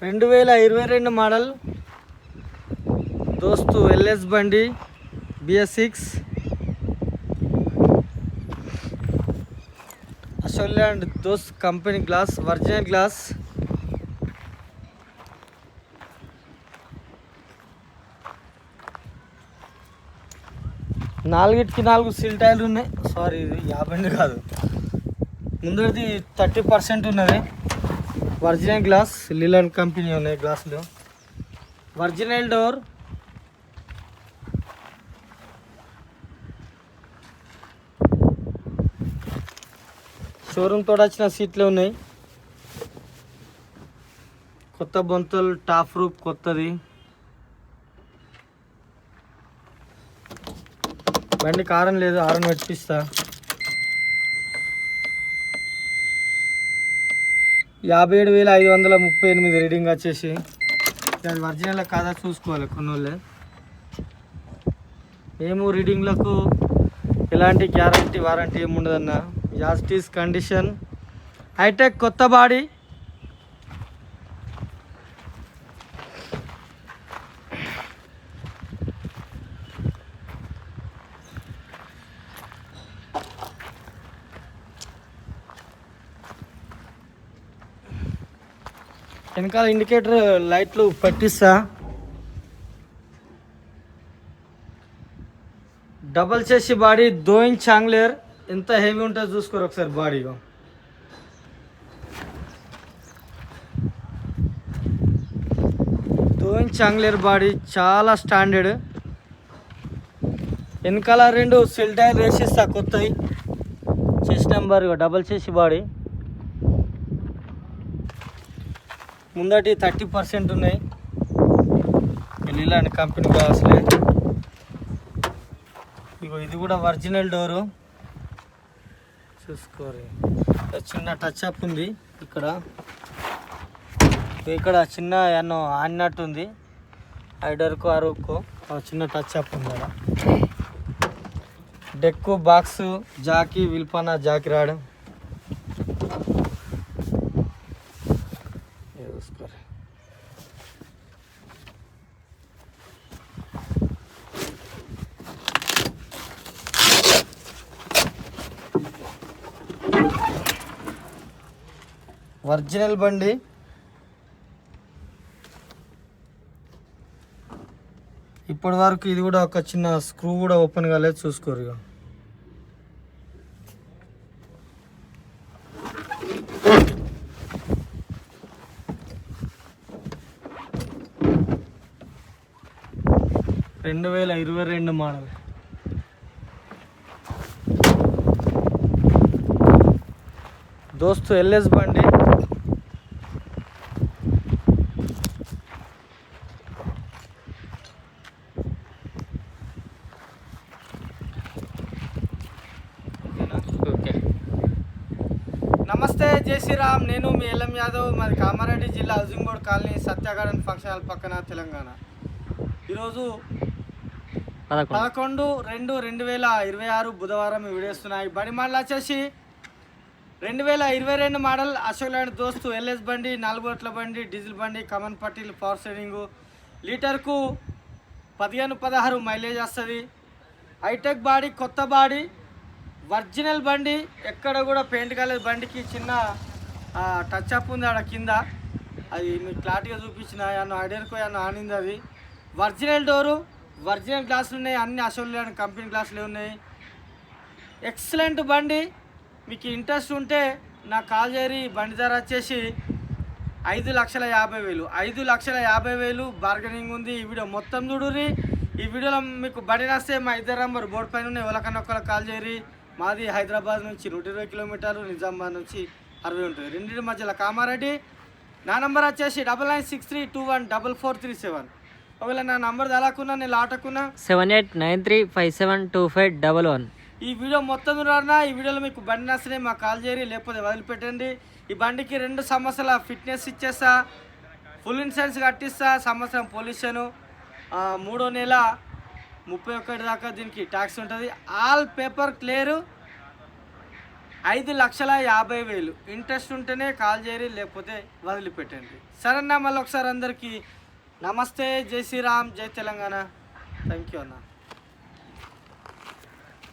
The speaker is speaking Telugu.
2022 మోడల్ దోస్తు ఎల్ఎస్ బండి BS6 Ashok Dost company glass, original glass. నాలుగిటికి 4 సీల్ టైర్లు ఉన్నాయి. సారీ, ఇది 50 కాదు, ముందుది 30% ఉన్నది. ఒరిజినల్ గ్లాస్, లీలాండ్ కంపెనీ ఉన్నాయి గ్లాసులు. ఒరిజినల్ డోర్, షోరూమ్ తోడు వచ్చిన సీట్లు ఉన్నాయి. కొత్త బొంతలు, టాప్ రూప్ కొత్తది. బండి కారం లేదు, ఆరన్ పెట్టిస్తా. 57,538 రీడింగ్ వచ్చేసి. అది ఒరిజినల్ కాదా చూసుకోవాలి కొన్నోళ్ళే. మేము రీడింగ్లకు ఎలాంటి గ్యారంటీ వారంటీ ఏముండదన్న. యాస్టీస్ కండిషన్, హైటెక్ కొత్త బాడీ. వెనకాల ఇండికేటర్ లైట్లు పెట్టిస్తా. డబల్ చేసి బాడీ, 2 ఇంచ్ చాంగ్లేర్. ఎంత హెవీ ఉంటుందో చూసుకోరు ఒకసారి బాడీగా. చాంగ్లేర్ బాడీ చాలా స్టాండర్డ్. వెనకాల 2 సెల్ టైర్ వేసిస్తా కొత్తవి. చెస్ట్ నెంబర్ డబల్ చేసి బాడీ. ముందటి 30% ఉన్నాయి. ఇలాంటి కంపెనీ గ్లాసులే. ఇగో ఇది కూడా ఒరిజినల్ డోరు చూసుకోరు. చిన్న టచ్ అప్ ఉంది ఇక్కడ. ఇక్కడ చిన్న ఎన్నో ఆడినట్టు ఉంది. ఐడర్కు అరుకు చిన్న టచ్ అప్ ఉంది అక్కడ. డెక్కు, బాక్సు, జాకీ, విల్పన జాకీ రాడు. ఒరిజినల్ బండి. ఇప్పటి వరకు ఇది కూడా ఒక చిన్న స్క్రూ కూడా ఓపెన్ కాలేదు, చూసుకోరు. ఇక రెండు 2022 మోడల్. దోస్తు ఎల్ఎస్ బండి. నమస్తే, జై శ్రీరామ్. నేను మీ ఎల్ఎం యాదవ్. మాది కామారెడ్డి జిల్లా, housing board colony, Satya garden function hall పక్కన, తెలంగాణ. ఈరోజు 11/2/2026 బుధవారం వీడియో ఇస్తున్నాయి. బండి మోడల్ వచ్చేసి 2022 మోడల్ అశోక్ ల్యాండ్ దోస్తు ఎల్ఎస్ బండి. 4 గొట్ల బండి, డీజిల్ బండి, కమన్ పట్టీలు, పవర్ స్టీరింగు. లీటర్కు 15-16 మైలేజ్ వస్తుంది. హైటెక్ బాడీ, కొత్త బాడీ, ఒరిజినల్ బండి. ఎక్కడ కూడా పెయింట్ కాలేదు. బండికి చిన్న టచ్ అప్ ఉంది ఆడ కింద. అది మీకు క్లారిటీగా చూపించిన. అన్న ఐడియర్కు అన్న ఆనింది. అది ఒరిజినల్ డోరు, ఒరిజినల్ గ్లాసులు ఉన్నాయి. అన్ని అశోక్ ల్యాండ్ కంపెనీ గ్లాసులు ఉన్నాయి. ఎక్సలెంట్ బండి. మీకు ఇంట్రెస్ట్ ఉంటే నాకు కాల్ చేయరి. బండి ధర వచ్చేసి 5,50,000. 5,50,000 బార్గెనింగ్ ఉంది. ఈ వీడియో మొత్తం చూడుర్రి. ఈ వీడియోలో మీకు బండి నస్తే మా ఇద్దరు నంబర్ బోర్డు పైన ఉన్నాయి. ఎవరికన్నా ఒకళ్ళకి కాల్ చేయరి. మాది హైదరాబాద్ నుంచి 120 కిలోమీటర్లు, నిజామాబాద్ నుంచి 60 ఉంటుంది. రెండింటి మధ్యలో కామారెడ్డి. నా నంబర్ వచ్చేసి 9963214437. ఒకవేళ నా నంబర్ తలాకున్నా, నేను లాటకున్నా 7893572511. ఈ వీడియో మొత్తం చూడన్నా. ఈ వీడియోలో మీకు బండి నచ్చితే మాకు కాల్ చేయరి, లేకపోతే వదిలిపెట్టండి. ఈ బండికి 2 సంవత్సరాల ఫిట్నెస్ ఇచ్చేస్తా, ఫుల్ ఇన్సూరెన్స్ కట్టిస్తా, సంవత్సరం పొల్యూషను, 3వ నెల 31 దాకా దీనికి ట్యాక్స్ ఉంటుంది. All paper clear. 5,50,000 ఇంట్రెస్ట్ ఉంటేనే కాల్ చేయరి, లేకపోతే వదిలిపెట్టండి. సరే అన్న, మళ్ళీ ఒకసారి అందరికీ నమస్తే, జై శ్రీరామ్, జై తెలంగాణ. థ్యాంక్ యూ అన్న.